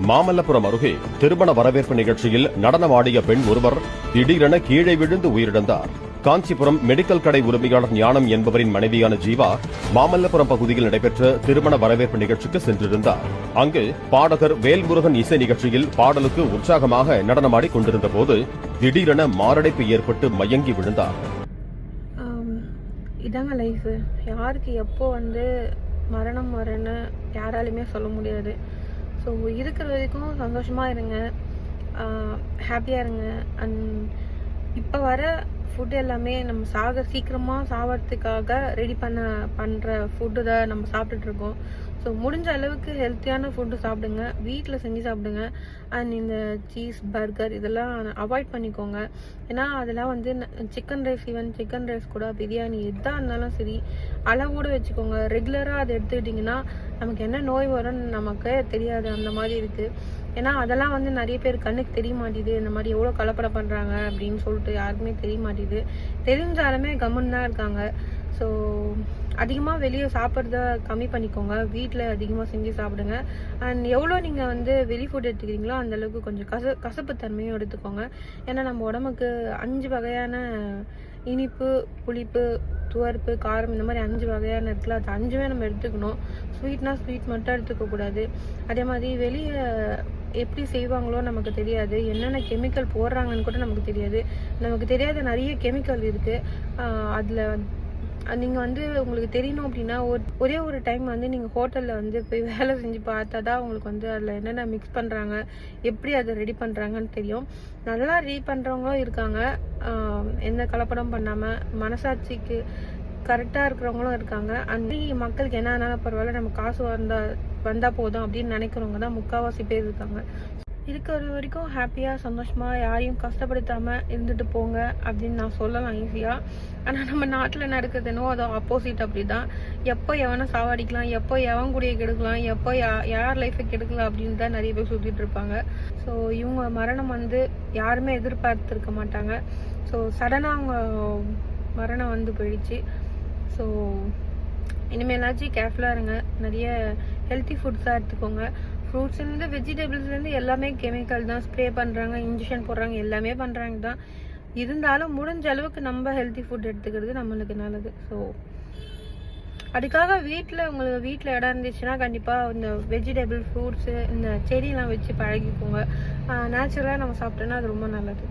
மாமல்லபுரம் அருகே திருமண வரவேற்பு நிகழ்ச்சியில் நடனமாடிய பெண் ஒருவர் திடீரென கீழே விழுந்து உயிரிழந்தார். காஞ்சிபுரம் மெடிக்கல் கடை உரிமையாளர் ஞானம் என்பவரின் மனைவியான ஜீவா மாமல்லபுரம் பகுதியில் நடைபெற்ற திருமண வரவேற்பு நிகழ்ச்சிக்கு சென்றிருந்தார். அங்கு பாடகர் வேல்முருகன் இசை நிகழ்ச்சியில் பாடலுக்கு உற்சாகமாக நடனமாடி கொண்டிருந்த போது திடீரென மாரடைப்பு ஏற்பட்டு மயங்கி விழுந்தார். இதாங்க லைஃப். யாருக்கு எப்போ மரணம் வரும்னு யாராலுமே சொல்ல முடியாது. ஸோ இருக்கிற வரைக்கும் சந்தோஷமாக இருங்க, ஹாப்பியாக இருங்க. அண்ட் இப்போ வர ஃபுட்டு எல்லாமே நம்ம சீக்கிரமாக சாவறதுக்காக ரெடி பண்ணுற ஃபுட்டு தான் நம்ம சாப்பிட்டுட்ருக்கோம். ஸோ முடிஞ்ச அளவுக்கு ஹெல்த்தியான ஃபுட்டு சாப்பிடுங்க, வீட்டில் செஞ்சு சாப்பிடுங்க. அண்ட் இந்த சீஸ், பர்கர் இதெல்லாம் அவாய்ட் பண்ணிக்கோங்க. ஏன்னா அதெல்லாம் சிக்கன் ரைஸ் கூட பிரியாணி எதாக இருந்தாலும் சரி அளவோடு வச்சுக்கோங்க. ரெகுலராக அதை எடுத்துக்கிட்டிங்கன்னா நமக்கு என்ன நோய் வரும்னு நமக்கு தெரியாது, அந்த மாதிரி இருக்குது. ஏன்னா அதெல்லாம் நிறைய பேர் கண்ணுக்கு தெரிய மாட்டேது. இந்த மாதிரி எவ்வளோ கலப்படம் பண்ணுறாங்க அப்படின்னு சொல்லிட்டு யாருக்குமே தெரிய மாட்டேது. தெரிஞ்சாலுமே கம்முன்னு தான் இருக்காங்க. ஸோ அதிகமாக வெளியே சாப்பிட்றத கம்மி பண்ணிக்கோங்க, வீட்டில் அதிகமாக செஞ்சு சாப்பிடுங்க. அண்ட் எவ்வளோ நீங்கள் வெளி ஃபுட் எடுத்துக்கிறீங்களோ அந்தளவுக்கு கொஞ்சம் கசப்பு தன்மையும் எடுத்துக்கோங்க. ஏன்னா நம்ம உடம்புக்கு 5 வகையான இனிப்பு, புளிப்பு, துவர்ப்பு, காரம் இந்த மாதிரி 5 வகையான இருக்குல்ல, அது 5மே நம்ம எடுத்துக்கணும். ஸ்வீட் மட்டும் எடுத்துக்கக்கூடாது. அதே மாதிரி வெளியே எப்படி செய்வாங்களோ நமக்கு தெரியாது, என்னென்ன கெமிக்கல் போடுறாங்கன்னு கூட நமக்கு தெரியாது. நமக்கு தெரியாத நிறைய கெமிக்கல் இருக்குது. அதில் நீங்கள் உங்களுக்கு தெரியணும் அப்படின்னா ஒரே ஒரு டைம் நீங்கள் ஹோட்டலில் போய் வேலை செஞ்சு பார்த்தா தான் உங்களுக்கு அதில் என்னென்ன மிக்ஸ் பண்ணுறாங்க, எப்படி அதை ரெடி பண்ணுறாங்கன்னு தெரியும். நல்லா ரெடி பண்ணுறவங்களும் இருக்காங்க, எந்த கலப்படம் பண்ணாமல் மனசாட்சிக்கு கரெக்டாக இருக்கிறவங்களும் இருக்காங்க. அண்ட் மக்களுக்கு என்ன ஆனாலும் பரவாயில்ல, நம்ம காசு வந்தால் போதும் அப்படின்னு நினைக்கிறவங்க தான் முக்கால்வாசி பேர் இருக்காங்க. இருக்கிற வரைக்கும் ஹாப்பியாக சந்தோஷமாக யாரையும் கஷ்டப்படுத்தாமல் இருந்துட்டு போங்க அப்படின்னு நான் சொல்லலாம் ஈஸியாக. ஆனால் நம்ம நாட்டில் நடக்குதுனோ அது ஆப்போசிட். அப்படி தான் எப்போ எவனை சாவடிக்கலாம், எப்போ எவன் கூடிய கெடுக்கலாம், எப்போ யார் லைஃபை கெடுக்கலாம் அப்படின்னு தான் நிறைய பேர் சுற்றிட்டு இருப்பாங்க. ஸோ இவங்க மரணம் யாருமே எதிர்பார்த்துருக்க மாட்டாங்க. ஸோ சடனாக அவங்க மரணம் போயிடுச்சு. ஸோ இனிமேலாச்சும் கேர்ஃபுல்லாக இருங்க, நிறைய ஹெல்த்தி ஃபுட்ஸாக எடுத்துக்கோங்க. ஃப்ரூட்ஸ்லேருந்து வெஜிடபிள்ஸ்லேருந்து எல்லாமே கெமிக்கல் தான், ஸ்ப்ரே பண்ணுறாங்க, இன்ஜெக்ஷன் போடுறாங்க, எல்லாமே பண்ணுறாங்க தான். இருந்தாலும் முடிஞ்ச அளவுக்கு நம்ம ஹெல்த்தி ஃபுட் எடுத்துக்கிறது நம்மளுக்கு நல்லது. ஸோ அதுக்காக உங்களுக்கு வீட்டில் இடம் இருந்துச்சுன்னா கண்டிப்பாக இந்த வெஜிடபிள், ஃப்ரூட்ஸு, இந்த செடியெலாம் வச்சு பழகிக்கோங்க. நேச்சுரலாக நம்ம சாப்பிட்டோன்னா அது ரொம்ப நல்லது.